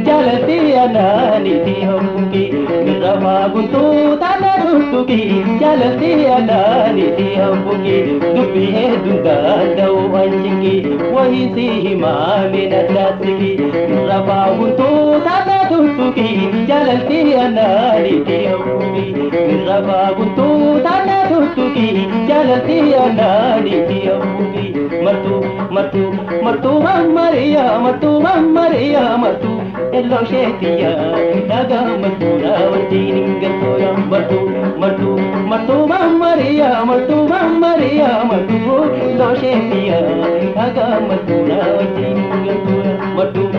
Jalati anani ti hokki, mirama guntu tanah tuttuki jaalalti alaaniiti hambuki dubbihee dundaada'u anjiki wayisi himaamina taasiki rafaa guntuu taata tuttuki jaalalti alaaniiti hambuki rafaa guntuu taata tuttuki jaalalti alaaniiti hambuki martuu mammariya martuu elloo sheetiya dhagaa martuudha wajjin hin galtooya martuu mammariya martuu elloo sheetiya dhagaa martuudha wajjin hin galtooya martuu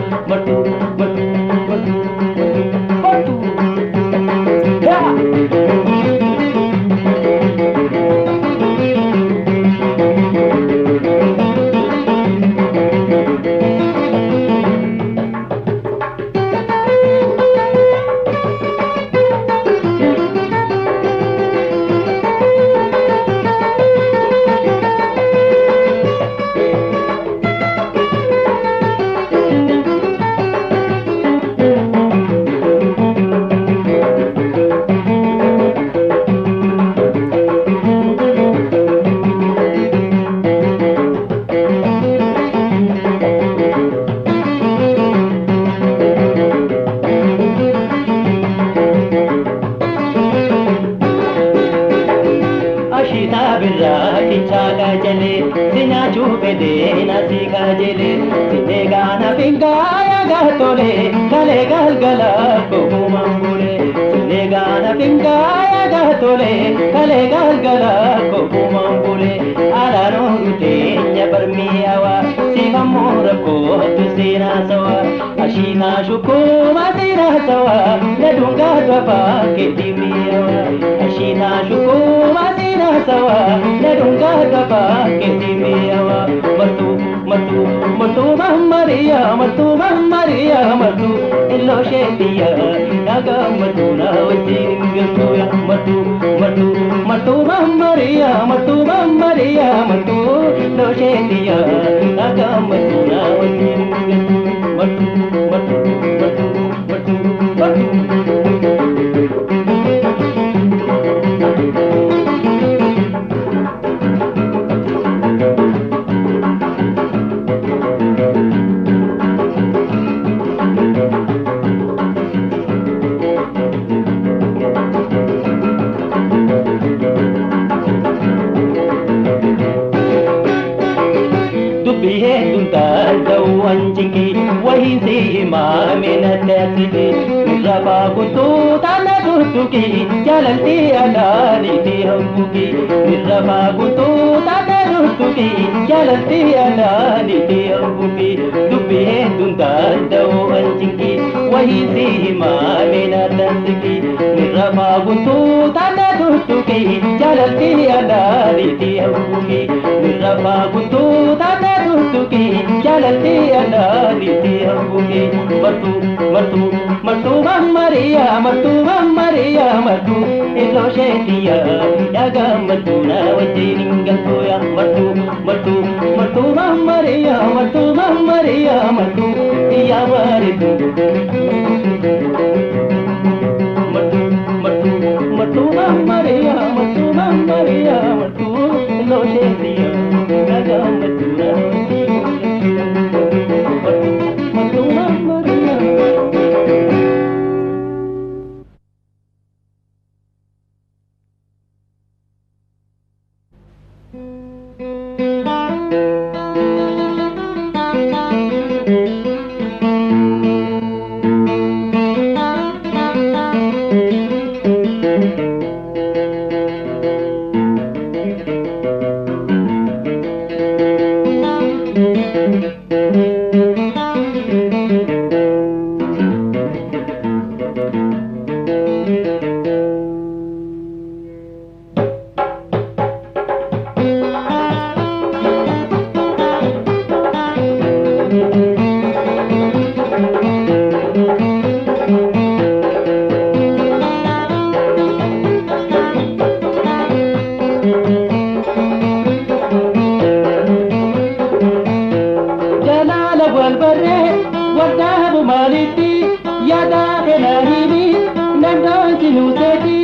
sinuteti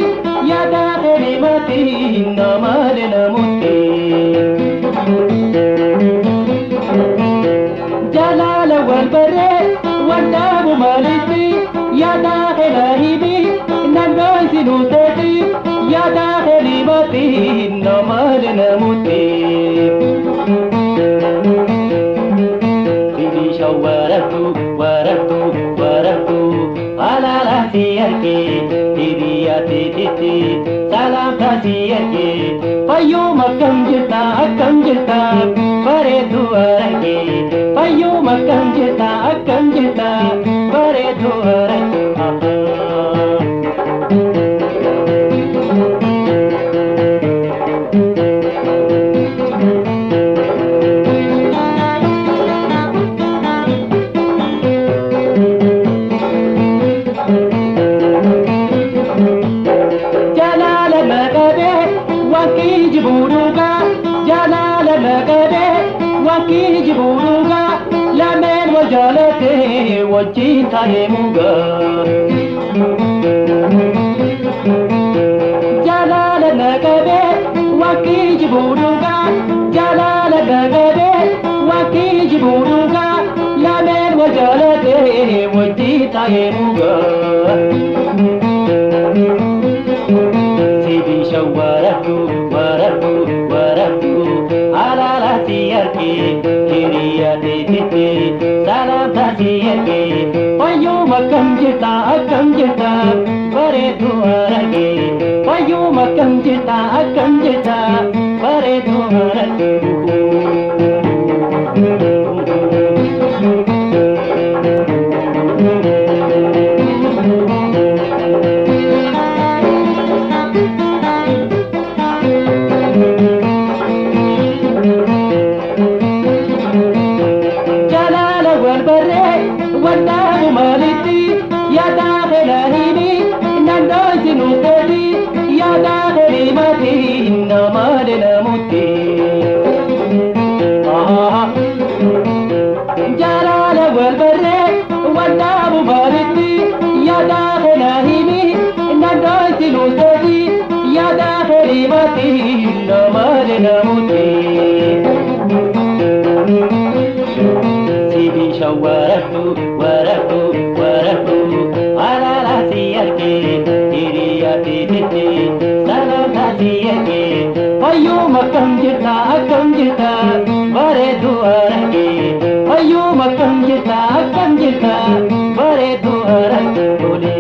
yada kelimati namale namuti jalala wal barre wadabu maliti yada kelahibi nangoy sinuteti yada kelimati namale namuti Bibi shawaratu waratu waratu alala siyarke diriya titi salam tasiyarke payu makam jita bare duarake payu makam jita bare duarake Buruga lamen wajalate wajita hemuga jalala nagabe wakij buruga jalala nagabe wakij buruga lamen wajalate wajita hemuga Sidi shawaratu waratu waratu alala tiyarki kiriya titi salam tasiyarki payu makam jita bare duarake payu makam jita bare duarake Sidi shawaratu waratu waratu alala siyarke diriya titi salam tasiyarke payu makam jita bare duarake payu makam jita bare duarake bole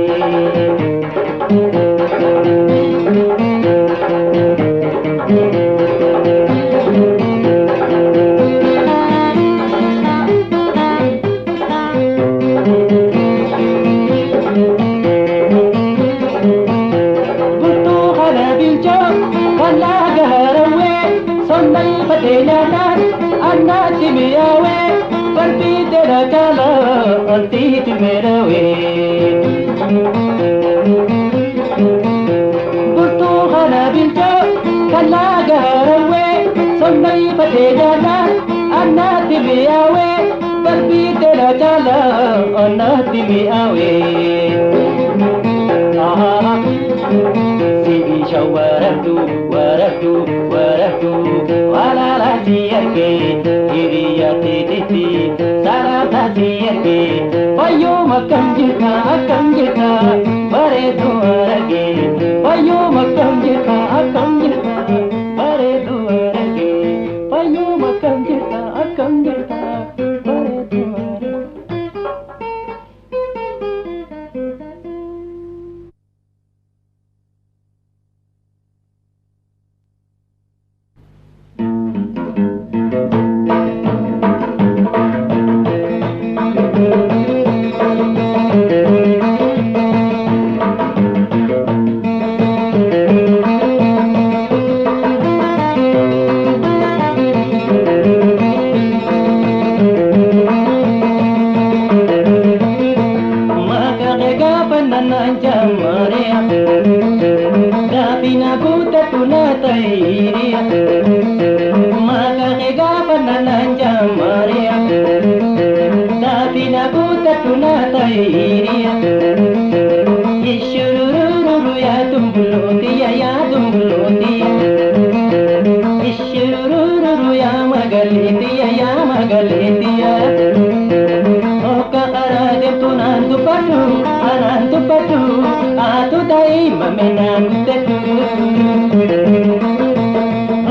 Sidi shawaratu waratu waratu alala siyarke diriya titi salam tasiyarke payu makam jita bare duarake payu makam jita bare duarake payu makam jita bare duarake ya tumbuloti ya tumbuloti ishururu ya magaleti ya magaleti ya oka arade tunantu patu atu dai mamena gutetu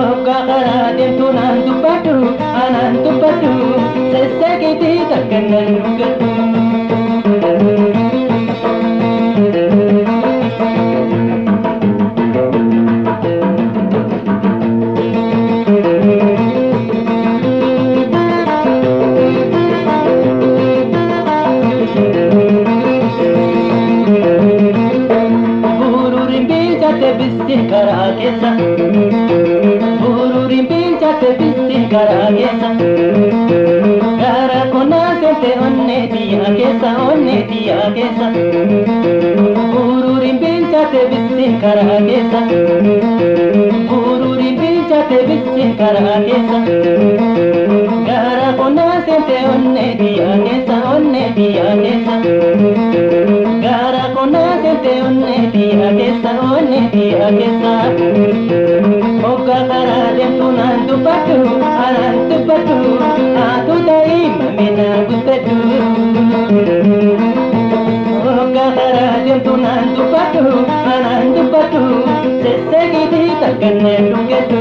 oka arade tunantu patu sesegiti takkanan gutetu Karakesa, bururin pinchate bisti karakesa. Gara kona sente onne dia kesa. Bururin pinchate bisti karakesa, bururin pinchate bisti karakesa. Gara kona sente onne dia kesa. Gara kona sente onne dia kesa. Oka karade tunantu patu atu dai mamena gutetu oka karade tunantu patu sesegiti takkanne dugetu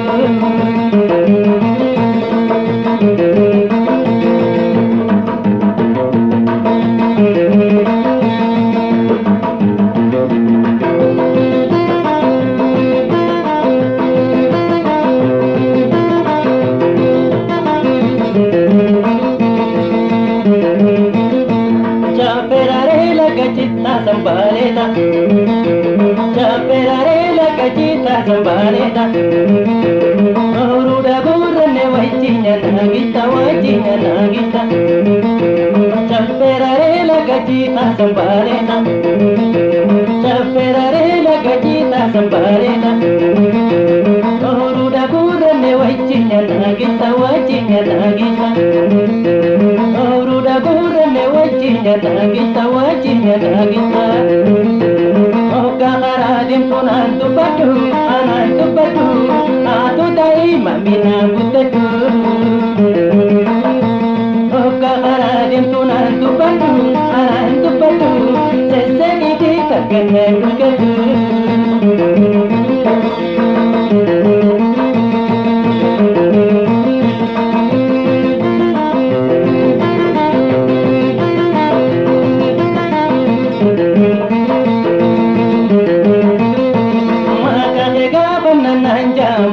Cita sambaleta Uruda burne wajinya nagita Champerare la cita sambaleta Uruda burne wajinya nagita Uruda burne wajinya nagita Oka karadim tunantu patu atu dai mamina gutetu Oka karadim tunantu patu sesegiti takkanne dugetu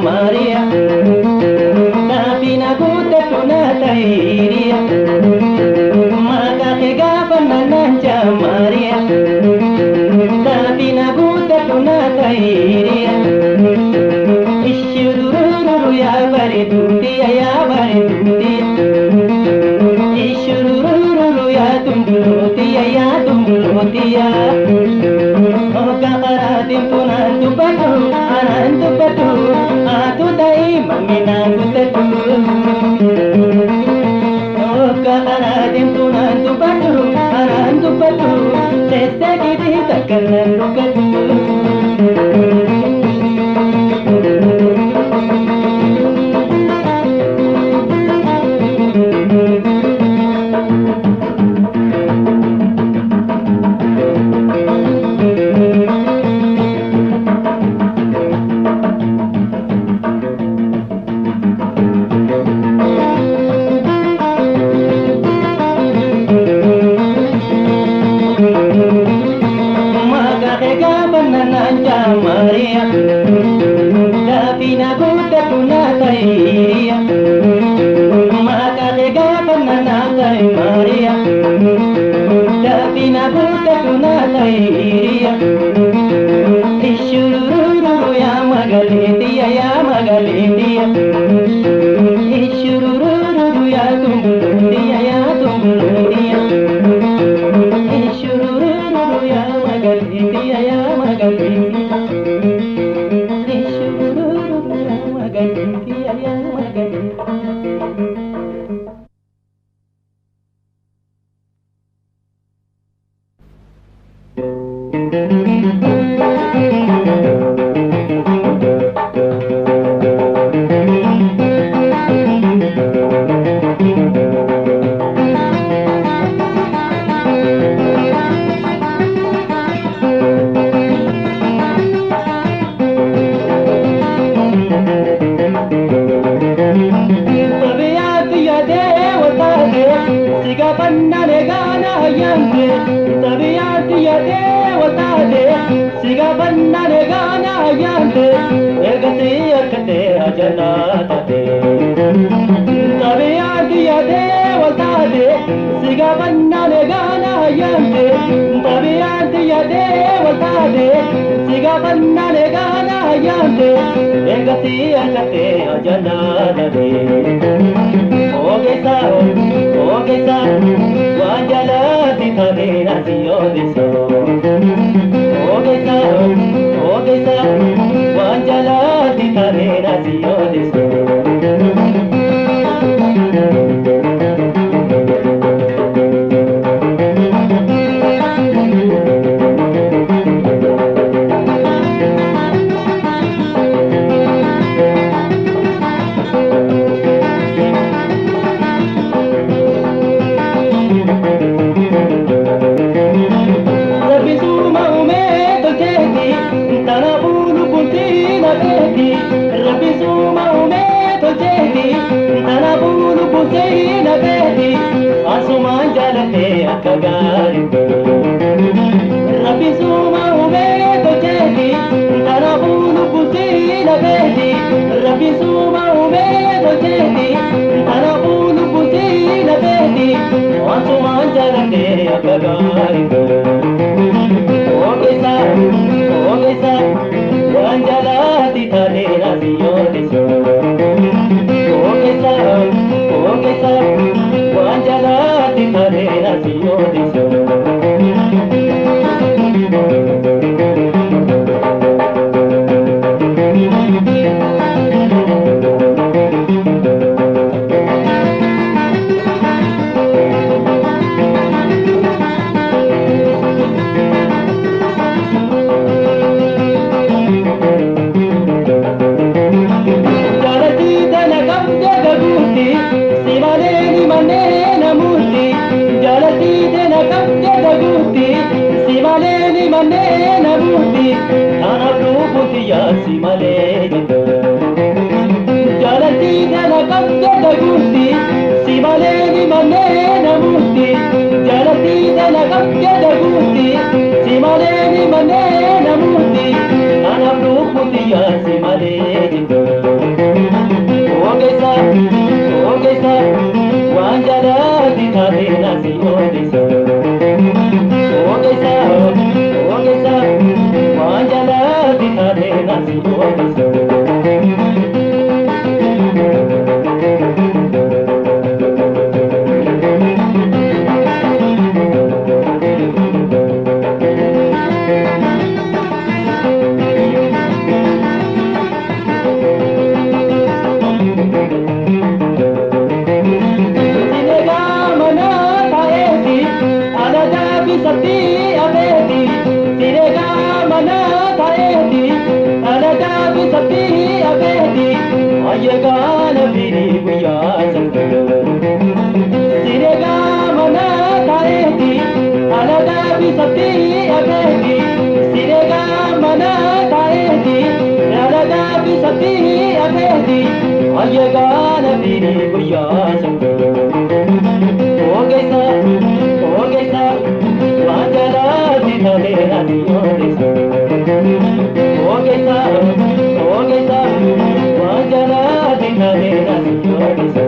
Maria, Nabina gutetu na tairia, Maga kegapa nanja Maria, Nabina gutetu na tairia, Ishururu ya bariduti, Ishururu ya tumbuluti ya. Oka karadim tunantu patu atu dai mamina gutetu Oka karadim tunantu patu sesegiti takkanne dugetu Maria, Nabina gutetu na tairia, Maga kegapa nanai Maria, Nabina gutetu na tairia, Ishururu ya magaleti Ishururu ya tumbuluti Ishururu ya magaleti jannata te tabiati ade waltade siga banna ne gana yante tabiati ade waltade siga banna ne gana yante egati akate jannata te ogesa wajalati thane nasiyo deso ogesa wajalati thane nasiyo deso Rabbi suma umeto jeti tana bulu puseina beti asuman jalate akagari Rabbi suma umeto jeti tana bulu puseina beti Rabbi suma umeto jeti tana bulu puseina beti asuman jalate akagari Ogesa wanjalati thane nasiyo deso ogesa wanjalati thane nasiyo deso Simaleni manena buti, thana prabhuti simale jindo. Jalati dana kapya daguti, simaleni manena buti, jalati dana kapya daguti, simaleni manena buti, thana prabhuti simale jindo. Ogesa, wanjalati thane nasiyo deso. Ogesa, wanjalati thane nasiyo deso. Sati abedi, tirega mana thaeti, anaga sati abedi, ayega nabiri buya sangu. Tirega mana thaeti, anaga sati abedi, tirega mana thaeti, anaga sati abedi, ayega nabiri buya sangu. Ogesa wanjalati thane nasiyo deso. Ogesa wanjalati thane nasiyo deso.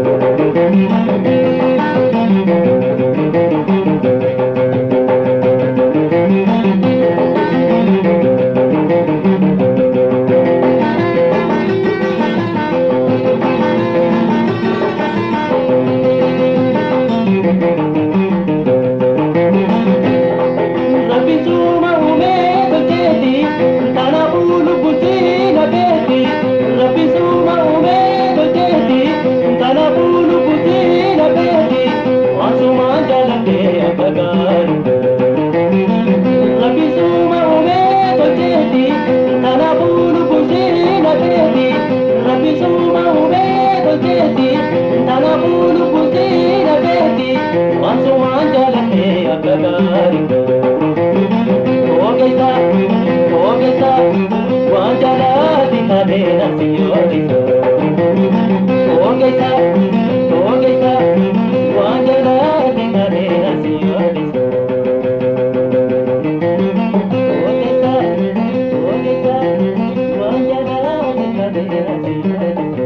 Thank you.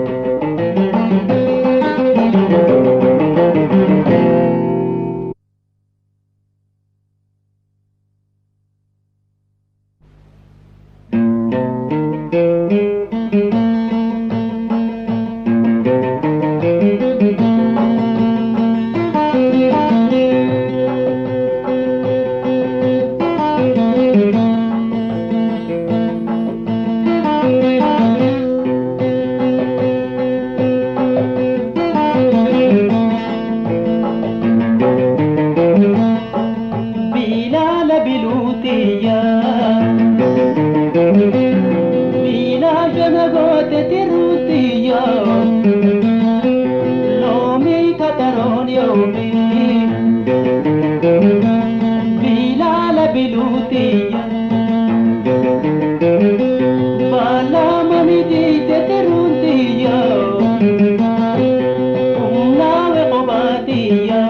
tiyya lomi kataron yomi bilala bilutiya bala mani di teteruntiya umnawe qobatiya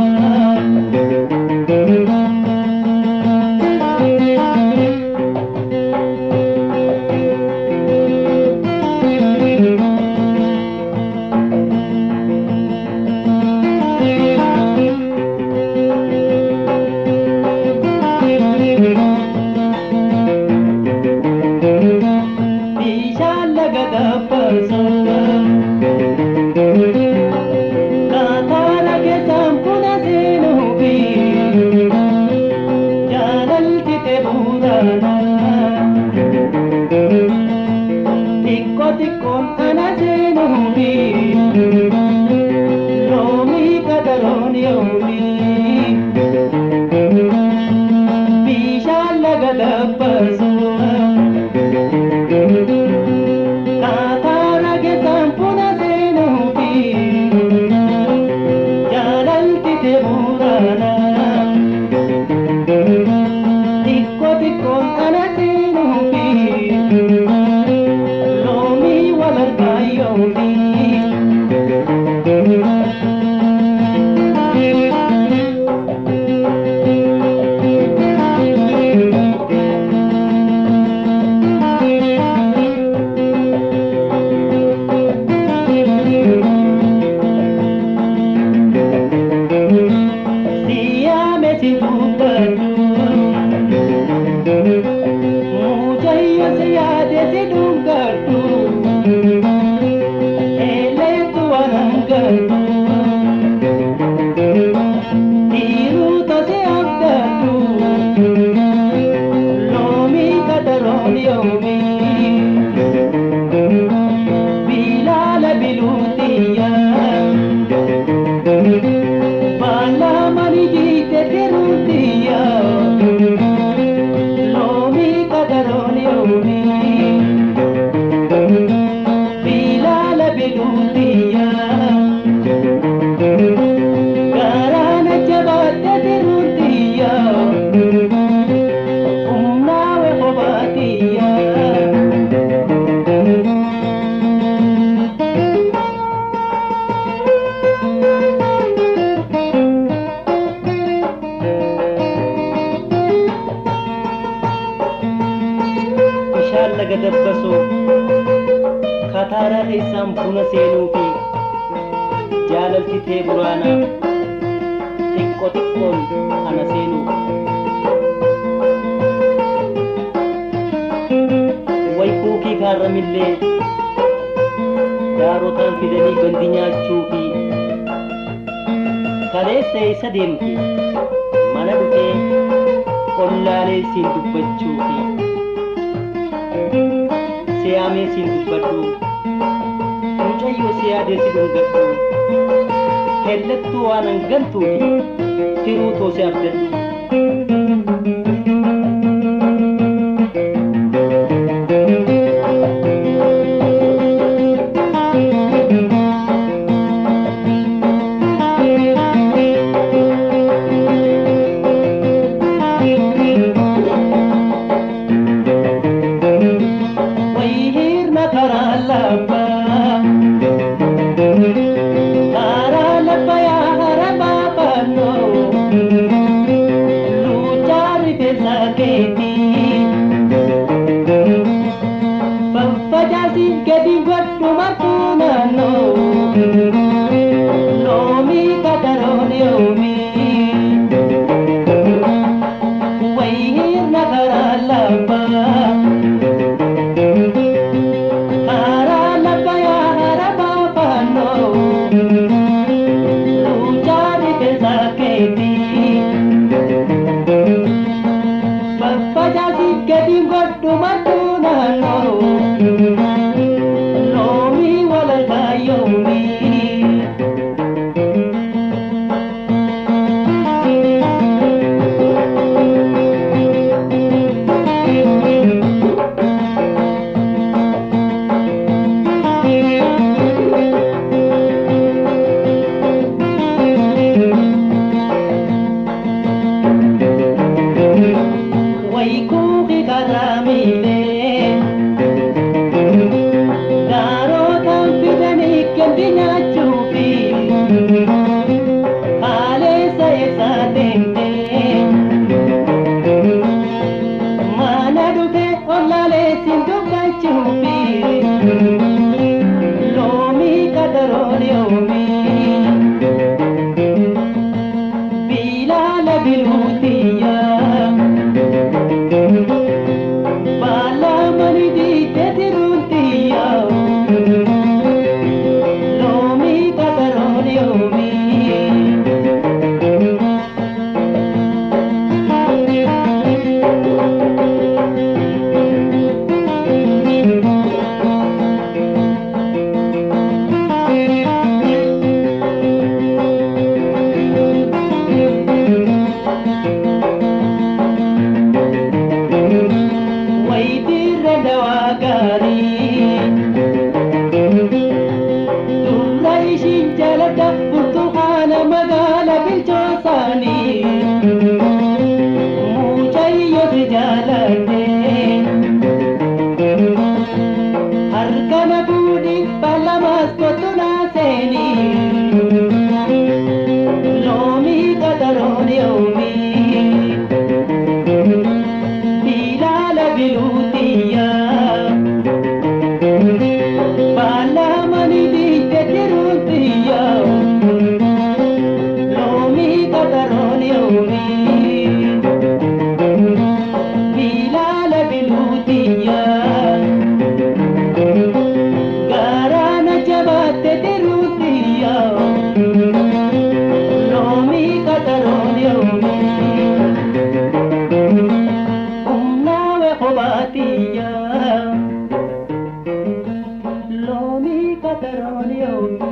gadabbaso kataara isaan buna seenuu fi jaalaltitee buraana xiqqoon ana seenuu way kuukii kaarramillee daarotaan fidanii gandi nyaachuu fi kaleessa isa deemti mana dhufee ollaalee siin dubbachuu fi siyaamee siin dubbadhu mucayyoo siyaadee si dhungadhu hellattuu waan hangantuufi firuu toosee abdadhu Lomi wala kayomi harkana fuudhi baalamas kotuna seeni loomii qadaroon yoomii bilaala biluutiyyaa baalamani diidde jiruutiyyaa loomii qadaroon yoomii bilaala biluutiyyaa garana jabaatte jiruutiyyaa loomii qadaroon yoomii humnaawe qobaatiyyaa loomii qadaroon yoomii.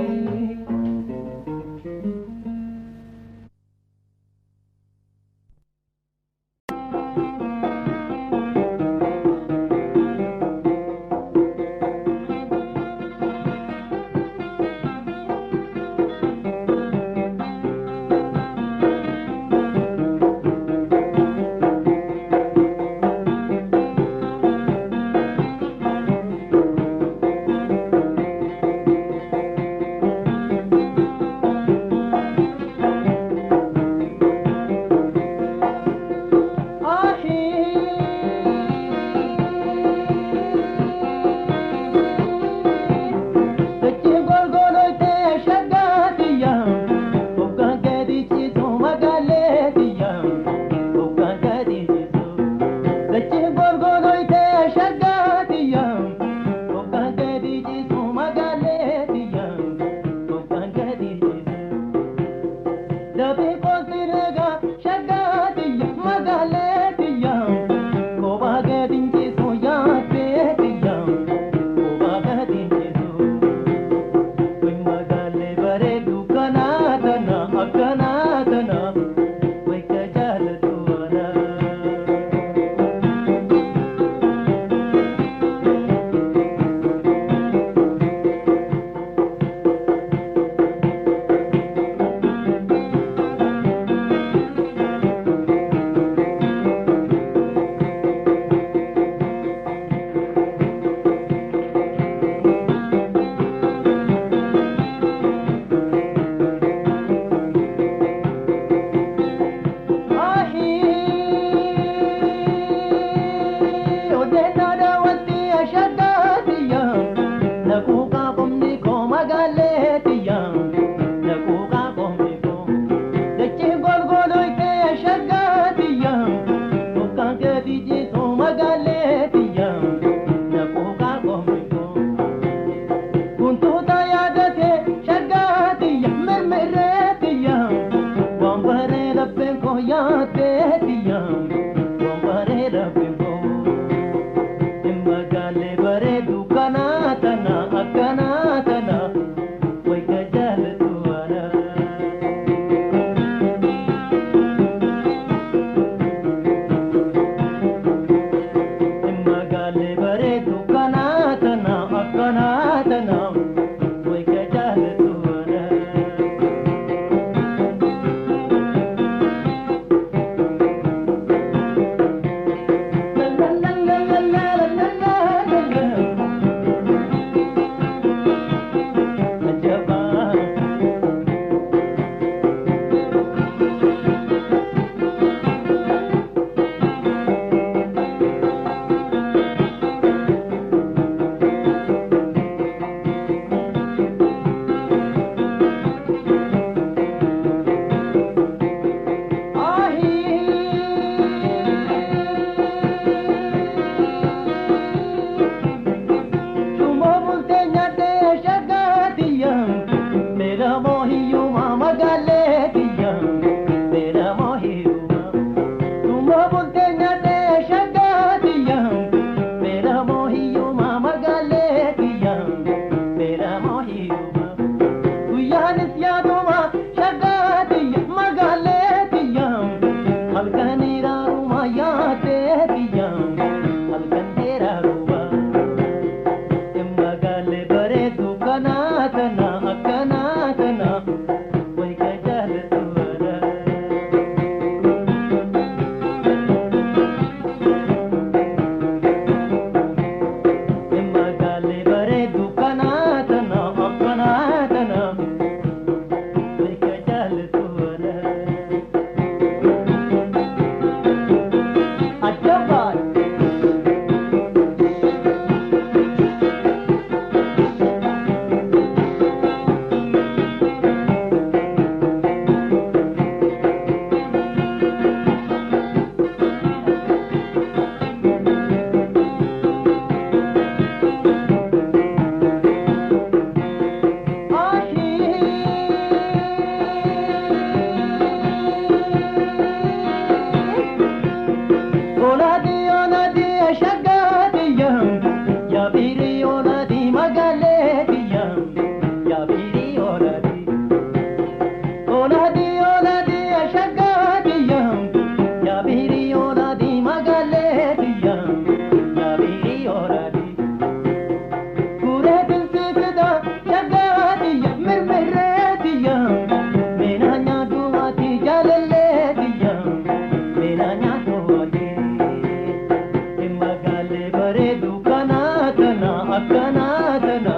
akkanatana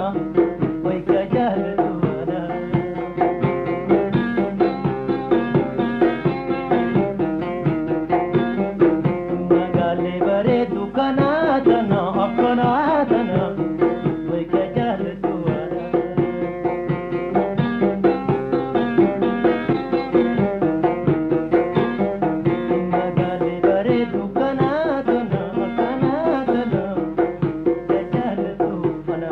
wayka jaalatuana magaale bareedu kanatana akkanatana wayka jaalatuana magaale bareedu kanatana akkanatana wayka jaalatuana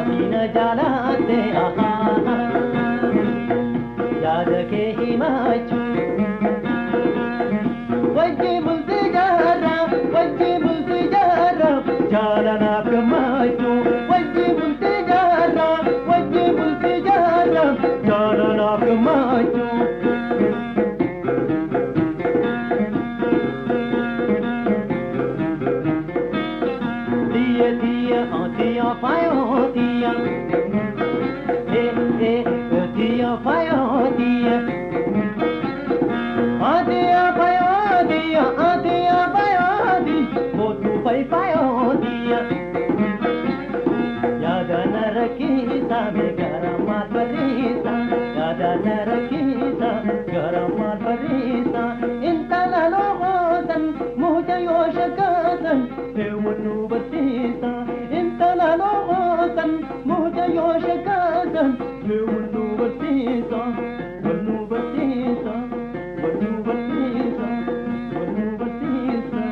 Safina jalate aha yaad ke himachu wajji multi jara jalana kamachu wajji multi jara jalana kamachu diya payo diya diya payo diya diya payo diya diya payo di motu pai payo diya yada narakita me garama parisa yada narakita garama parisa intala logotan muja yoshakatan pewanu batisa intala logotan muja yoshakatan pewanu batisa wanu batisa wanu batisa wanu batisa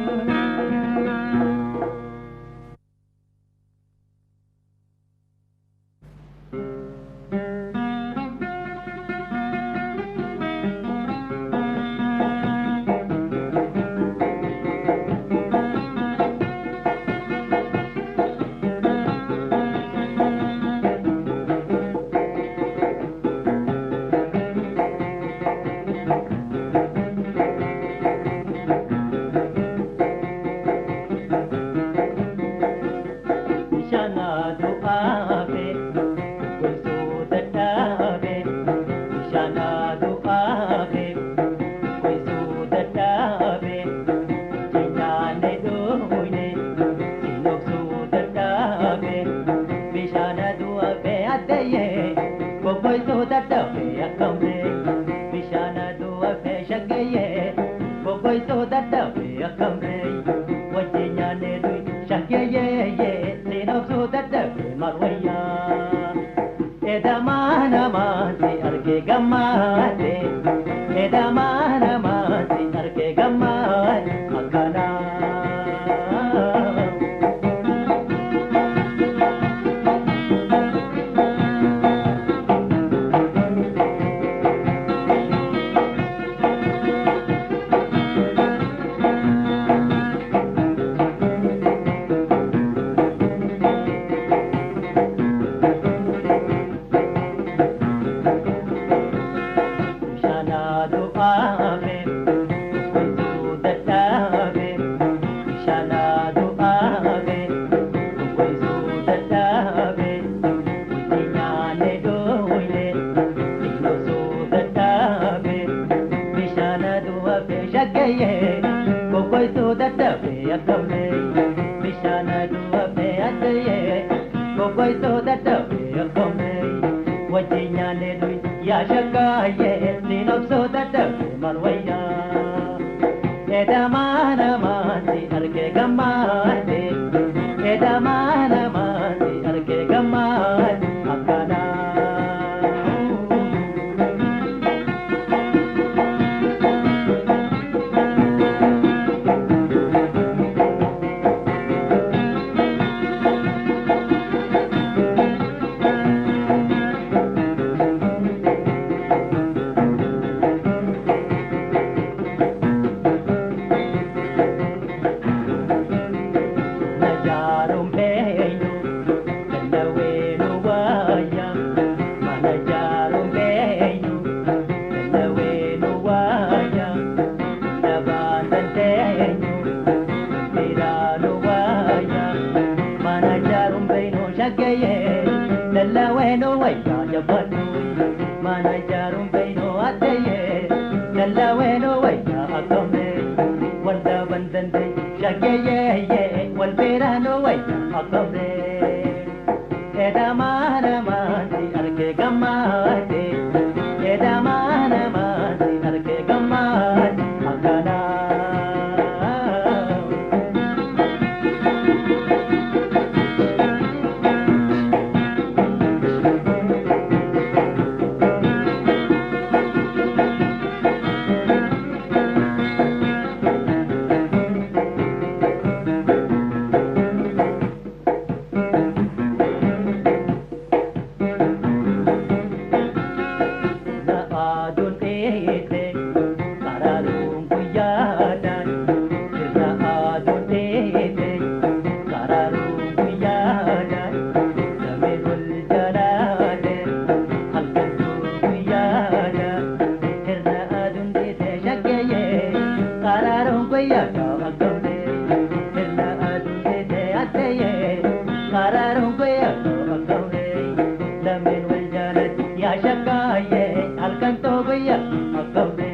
لمن والجالت يا شقاية الكنتو بيا أقبل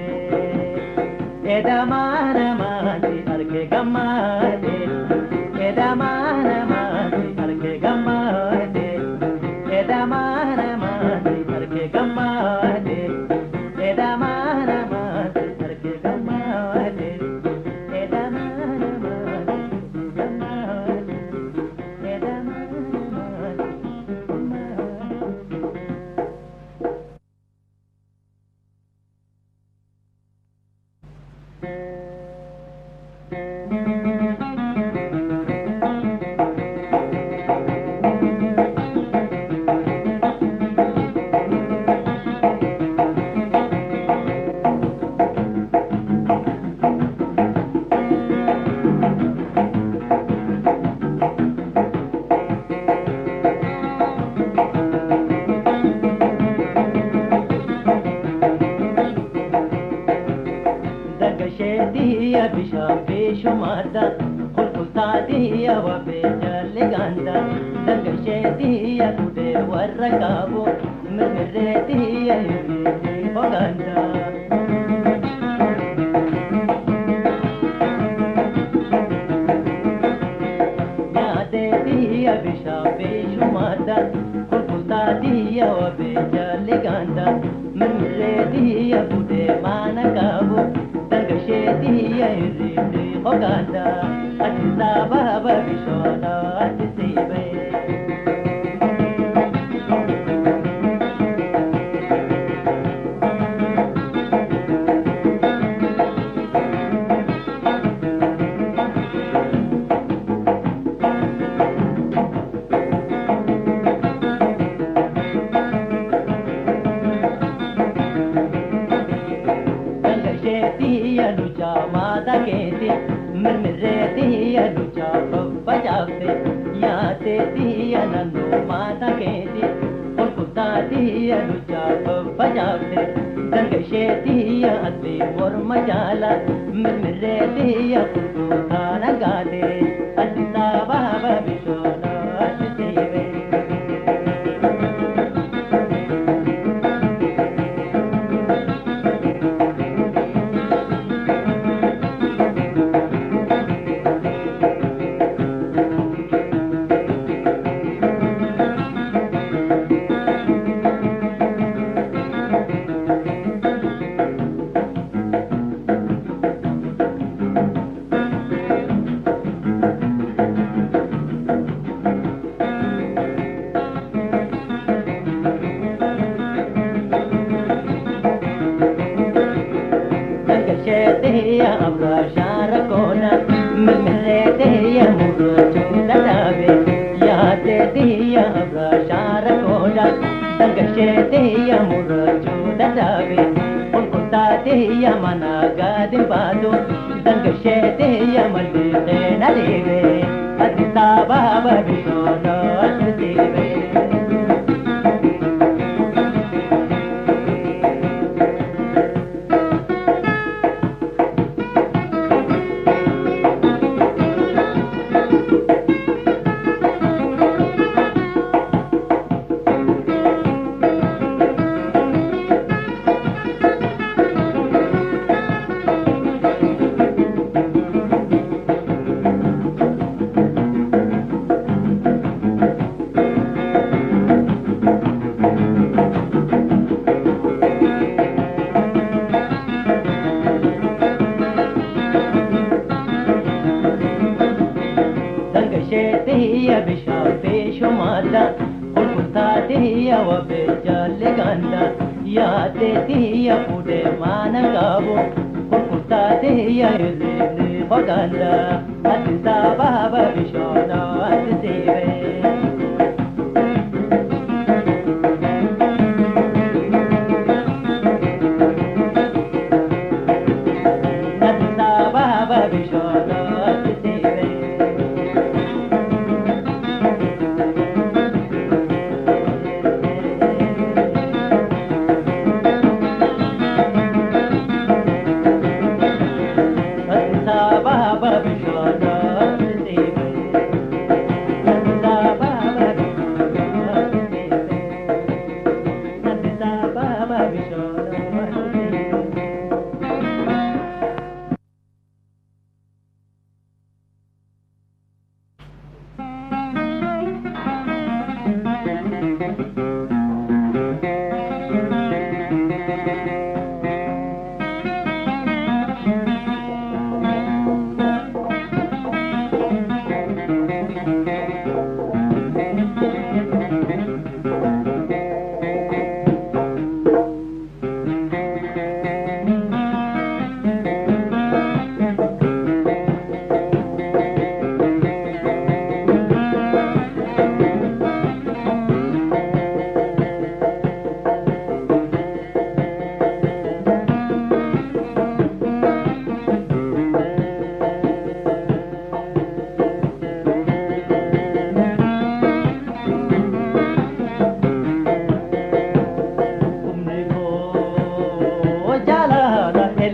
إذا ما أنا ما أنتي أركي كمالي إذا ما أنا ما أنتي أركي كمالي إذا ما أنا ما أنتي أركي كمالي إذا ما أنا ما أنتي أركي كمالي إذا ما أنا ما أنتي كمالي إذا ما أنا ما دقشتي بشافي شمادا قلقلتاتي وبجل غاندا دقشتي كودي والركابو مرمرتي يبيتي بغاندا نادتي بشافي شمادا قلقلتاتي وبجل غاندا مرمرتي كودي مانكابو دقشتي يريدي بغاندا أجزا بابا بشونا أجزيبي केती मरमरेती लुचा बजाते याते दिया नंदो माता केती और कुताती लुचा बजाते दंगशेती अति और मजाला मरमरेती कुता नगादे अतिता बाबा बिशोना अतिवे يا أبرا شاركونا ممرتي يا مرجو دتابي يا تدي يا أبرا شاركونا دنگشتي يا مرجو دتابي ونكتاتي يا منا قادم بادو دنگشتي يا ملدي نليبي أدتا بابا بشونا أدتيبي يا بشافي شمادا قلقلتاتي وبجال غاندا يا تيتي يا فودي مانا غابو قلقلتاتي يا يزيني بغاندا أتسا بابا بشونا أتسيبي أتسا بابا بشونا أتسيبي Baba Bishwana Deva Baba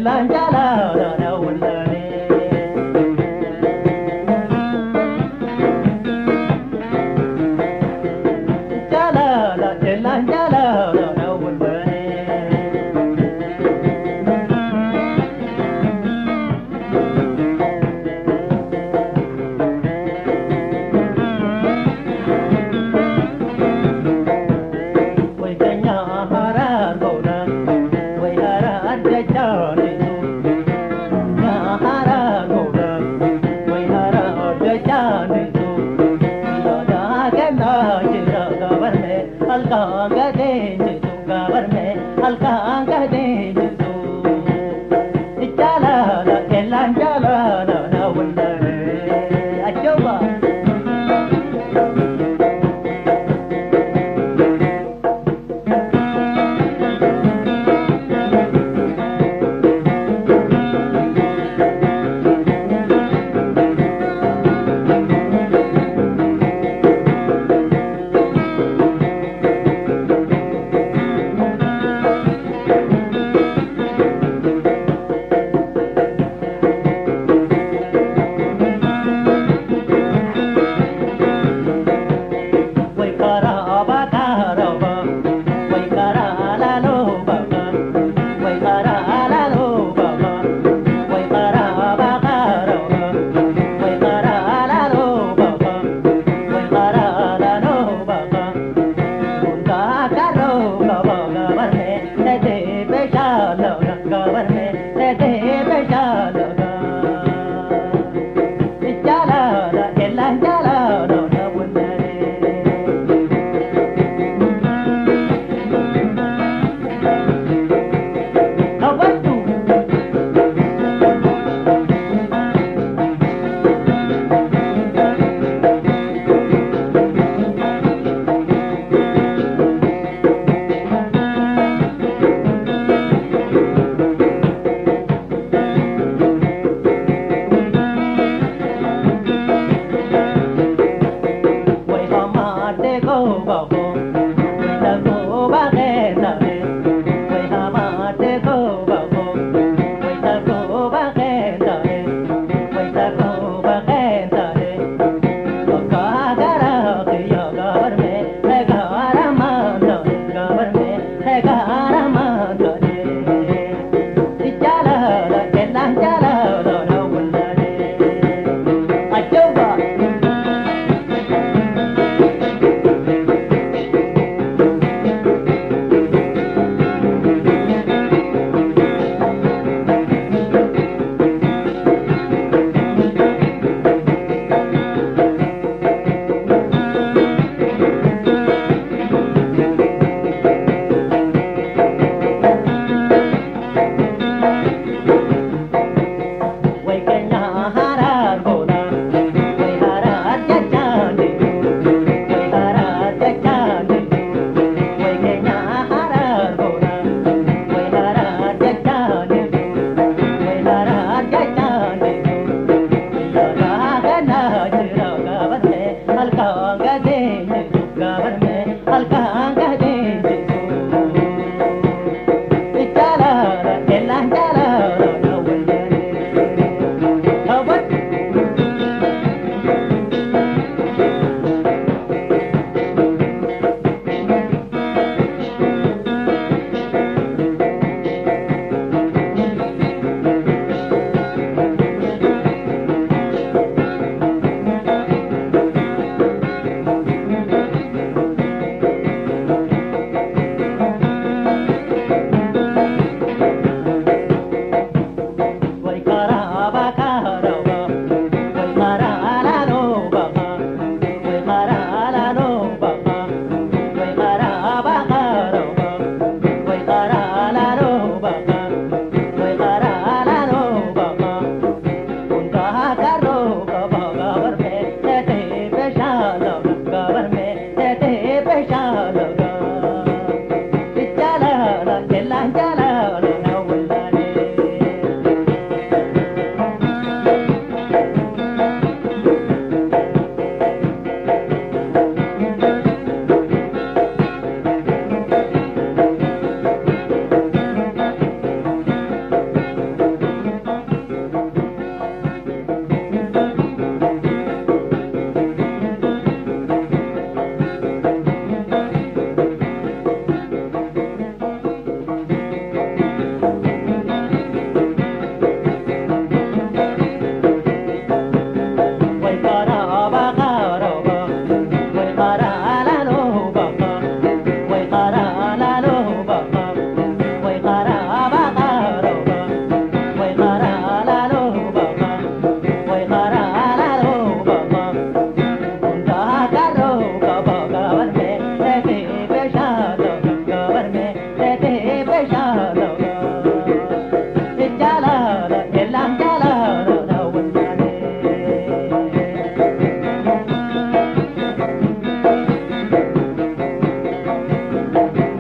Elanjala na wulane. Jala la elanjala na wulane. Wai kanya hara goda, wai hara adja chani tu. Nya hara goda, wai hara adja chani tu. Yoda kena chira gabar me, alka gade tu gabar me, alka gade tu. Chala la elan chala na wundare, achoba. Thank you.